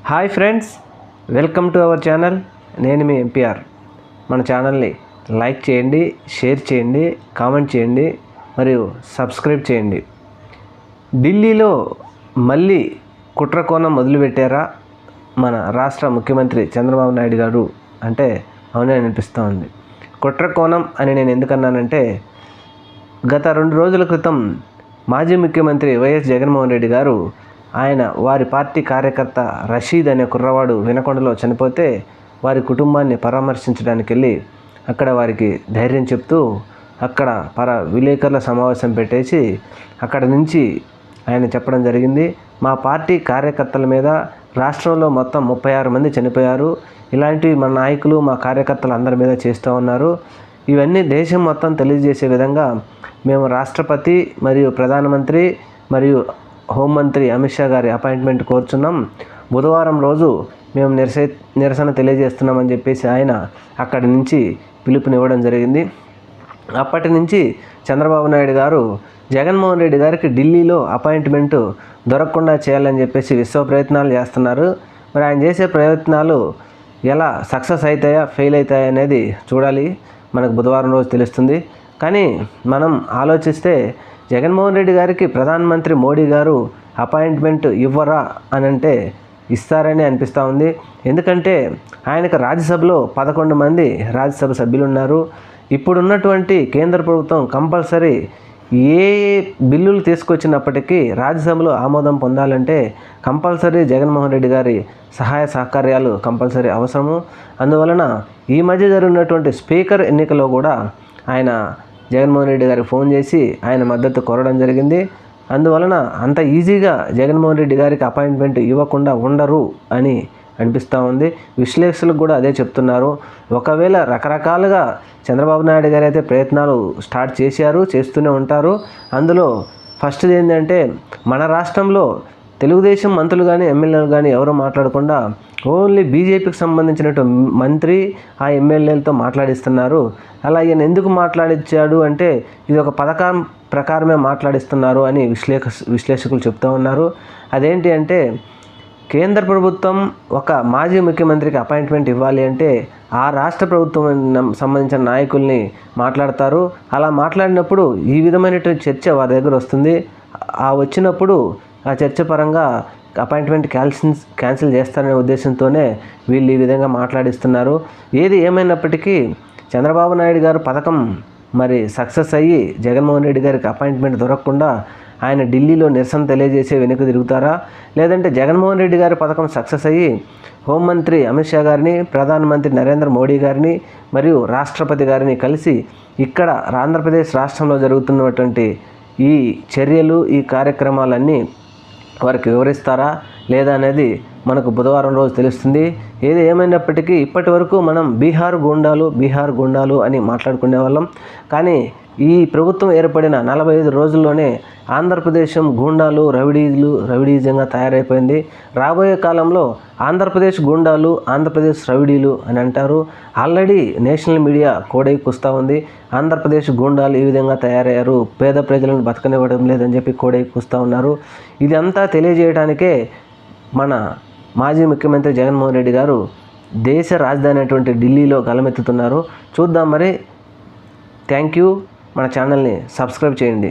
Hi friends, welcome to our channel. నేను మీ MPR. మన ఛానల్ని లైక్ చేయండి, షేర్ చేయండి, కామెంట్ చేయండి మరియు సబ్స్క్రైబ్ చేయండి. ఢిల్లీలో మళ్ళీ కుట్రకోణం మొదలుపెట్టారా మన రాష్ట్ర ముఖ్యమంత్రి చంద్రబాబు నాయుడు గారు అంటే అవునే అనిపిస్తూ ఉంది. కుట్రకోణం అని నేను ఎందుకన్నానంటే, గత 2 రోజుల క్రితం మాజీ ముఖ్యమంత్రి వైఎస్ జగన్మోహన్ రెడ్డి గారు వారి పార్టీ కార్యకర్త రషీద్ అనే కుర్రవాడు వినకొండలో చనిపోతే వారి కుటుంబాన్ని పరామర్శించడానికి వెళ్ళి అక్కడ వారికి ధైర్యం చెప్తూ అక్కడ విలేకరుల సమావేశం పెట్టేసి అక్కడ నుంచి ఆయన చెప్పడం జరిగింది, మా పార్టీ కార్యకర్తల మీద రాష్ట్రంలో మొత్తం 36 మంది చనిపోయారు, ఇలాంటివి మా నాయకులు మా కార్యకర్తలు అందరి మీద చేస్తూ ఉన్నారు, ఇవన్నీ దేశం మొత్తం తెలియజేసే విధంగా మేము రాష్ట్రపతి మరియు ప్రధానమంత్రి మరియు హోంమంత్రి అమిత్ షా గారి అపాయింట్మెంట్ కోరుచున్నాం, బుధవారం రోజు మేము నిరసన తెలియజేస్తున్నామని చెప్పేసి ఆయన అక్కడి నుంచి పిలుపునివ్వడం జరిగింది. అప్పటి నుంచి చంద్రబాబు నాయుడు గారు జగన్మోహన్ రెడ్డి గారికి ఢిల్లీలో అపాయింట్మెంటు దొరకకుండా చేయాలని చెప్పేసి విశ్వ ప్రయత్నాలు చేస్తున్నారు. మరి ఆయన చేసే ప్రయత్నాలు ఎలా సక్సెస్ అవుతాయా ఫెయిల్ అవుతాయా అనేది చూడాలి, మనకు బుధవారం రోజు తెలుస్తుంది. కానీ మనం ఆలోచిస్తే జగన్మోహన్ రెడ్డి గారికి ప్రధానమంత్రి మోడీ గారు అపాయింట్మెంట్ ఇవ్వరా అని అంటే ఇస్తారని అనిపిస్తూ ఉంది. ఎందుకంటే ఆయనకు రాజ్యసభలో 11 మంది రాజ్యసభ సభ్యులు ఉన్నారు. ఇప్పుడున్నటువంటి కేంద్ర ప్రభుత్వం కంపల్సరీ ఏ బిల్లులు తీసుకొచ్చినప్పటికీ రాజ్యసభలో ఆమోదం పొందాలంటే కంపల్సరీ జగన్మోహన్ రెడ్డి గారి సహాయ సహకార్యాలు కంపల్సరీ అవసరము. అందువలన ఈ మధ్య జరిగినటువంటి స్పీకర్ ఎన్నికలో కూడా ఆయన జగన్మోహన్ రెడ్డి గారికి ఫోన్ చేసి ఆయన మద్దతు కోరడం జరిగింది. అందువలన అంత ఈజీగా జగన్మోహన్ రెడ్డి గారికి అపాయింట్మెంట్ ఇవ్వకుండా ఉండరు అని అనిపిస్తూ ఉంది. విశ్లేషకులు కూడా అదే చెప్తున్నారు. ఒకవేళ రకరకాలుగా చంద్రబాబు నాయుడు గారు అయితే ప్రయత్నాలు స్టార్ట్ చేస్తూనే ఉంటారు. అందులో ఫస్ట్ది ఏంటంటే, మన రాష్ట్రంలో తెలుగుదేశం మంత్రులు కానీ ఎమ్మెల్యేలు కానీ ఎవరో మాట్లాడకుండా ఓన్లీ బీజేపీకి సంబంధించినటువంటి మంత్రి ఆ ఎమ్మెల్యేలతో మాట్లాడిస్తున్నారు. అలా ఈయన ఎందుకు మాట్లాడించాడు అంటే ఇది ఒక పథకం ప్రకారమే మాట్లాడిస్తున్నారు అని విశ్లేషకులు చెప్తూ ఉన్నారు. అదేంటి అంటే, కేంద్ర ప్రభుత్వం ఒక మాజీ ముఖ్యమంత్రికి అపాయింట్మెంట్ ఇవ్వాలి అంటే ఆ రాష్ట్ర ప్రభుత్వం సంబంధించిన నాయకుల్ని మాట్లాడతారు. అలా మాట్లాడినప్పుడు ఈ విధమైనటువంటి చర్చ వారి దగ్గర వస్తుంది. ఆ వచ్చినప్పుడు ఆ చర్చ పరంగా అపాయింట్మెంట్ క్యాన్సిల్ చేస్తారనే ఉద్దేశంతోనే వీళ్ళు ఈ విధంగా మాట్లాడిస్తున్నారు. ఏది ఏమైనప్పటికీ చంద్రబాబు నాయుడు గారు పథకం మరి సక్సెస్ అయ్యి జగన్మోహన్ రెడ్డి గారికి అపాయింట్మెంట్ దొరకకుండా ఆయన ఢిల్లీలో నిరసన తెలియజేసే వెనుక తిరుగుతారా, లేదంటే జగన్మోహన్ రెడ్డి గారి పథకం సక్సెస్ అయ్యి హోంమంత్రి అమిత్ షా గారిని, ప్రధానమంత్రి నరేంద్ర మోడీ గారిని మరియు రాష్ట్రపతి గారిని కలిసి ఇక్కడ ఆంధ్రప్రదేశ్ రాష్ట్రంలో జరుగుతున్నటువంటి ఈ చర్యలు ఈ కార్యక్రమాలన్నీ వారికి వివరిస్తారా లేదా అనేది మనకు బుధవారం రోజు తెలుస్తుంది. ఏది ఏమైనప్పటికీ ఇప్పటి వరకు మనం బీహార్ గూండాలు అని మాట్లాడుకునే వాళ్ళం. కానీ ఈ ప్రభుత్వం ఏర్పడిన 45 రోజుల్లోనే ఆంధ్రప్రదేశం గూండాలు రౌడీజంగా తయారైపోయింది. రాబోయే కాలంలో ఆంధ్రప్రదేశ్ గూండాలు, ఆంధ్రప్రదేశ్ రౌడీలు అని అంటారు. ఆల్రెడీ నేషనల్ మీడియా కోడైకొస్తూ ఉంది. ఆంధ్రప్రదేశ్ గూండాలు ఈ విధంగా తయారయ్యారు, పేద ప్రజలను బతకనివ్వడం లేదని చెప్పి కోడైకొస్తూ ఉన్నారు. ఇది అంతా తెలియజేయడానికే మన మాజీ ముఖ్యమంత్రి జగన్మోహన్ రెడ్డి గారు దేశ రాజధాని అయినటువంటి ఢిల్లీలో గలమెత్తుతున్నారు. చూద్దాం మరి. Thank you. మన ఛానల్ని సబ్స్క్రైబ్ చేయండి.